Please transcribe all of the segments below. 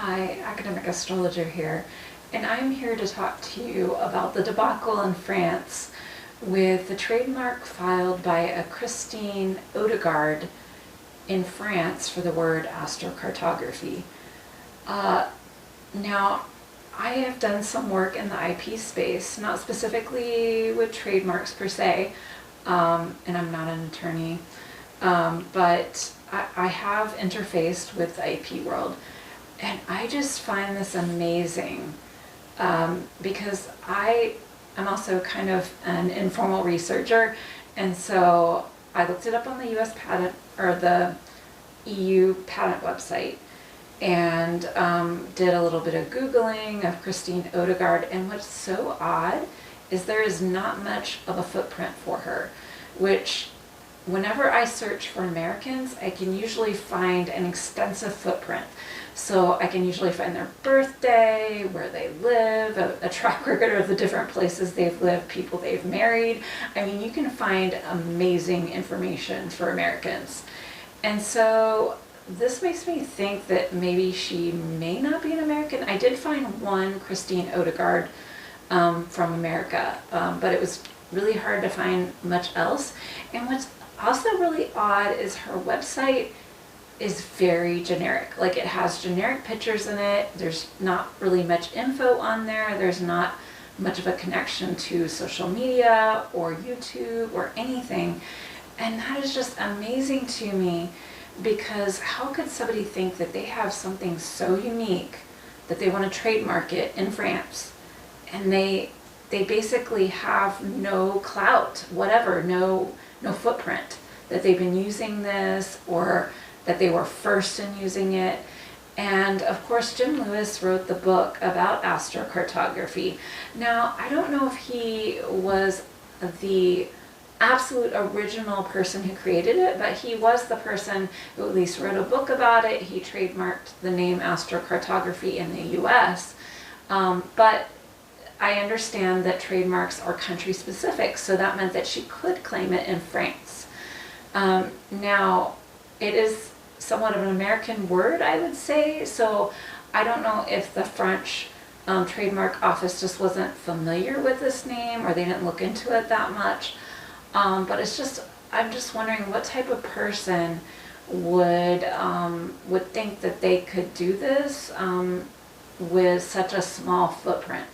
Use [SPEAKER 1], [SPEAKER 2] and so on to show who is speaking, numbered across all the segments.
[SPEAKER 1] Hi, academic astrologer here, and I'm here to talk to you about the debacle in France with the trademark filed by a Christine Odegaard in France for the word astrocartography. Now, I have done some work in the IP space, not specifically with trademarks per se, and I'm not an attorney, but I have interfaced with the IP world. And I just find this amazing because I am also kind of an informal researcher, and so I looked it up on the US patent or the EU patent website and did a little bit of Googling of Christine Odegaard, and what's so odd is there is not much of a footprint for her, which whenever I search for Americans, I can usually find an extensive footprint. So I can usually find their birthday, where they live, a track record of the different places they've lived, people they've married. I mean, you can find amazing information for Americans. And so this makes me think that maybe she may not be an American. I did find one Christine Odegaard from America, but it was really hard to find much else. And what's also really odd is her website is very generic. Like, it has generic pictures in it. There's not really much info on there. There's not much of a connection to social media or YouTube or anything. And that is just amazing to me, because how could somebody think that they have something so unique that they want to trademark it in France, and they basically have no clout, whatever, no footprint, that they've been using this or that they were first in using it. And of course, Jim Lewis wrote the book about astrocartography. Now, I don't know if he was the absolute original person who created it, but he was the person who at least wrote a book about it. He trademarked the name astrocartography in the US. But I understand that trademarks are country specific, so that meant that she could claim it in France. Now, it is somewhat of an American word, I would say, so I don't know if the French trademark office just wasn't familiar with this name, or they didn't look into it that much. But I'm just wondering what type of person would think that they could do this with such a small footprint.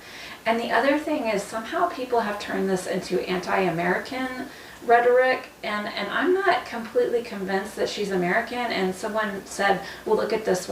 [SPEAKER 1] And the other thing is, somehow people have turned this into anti-American rhetoric, and I'm not completely convinced that she's American. And someone said, well, look at this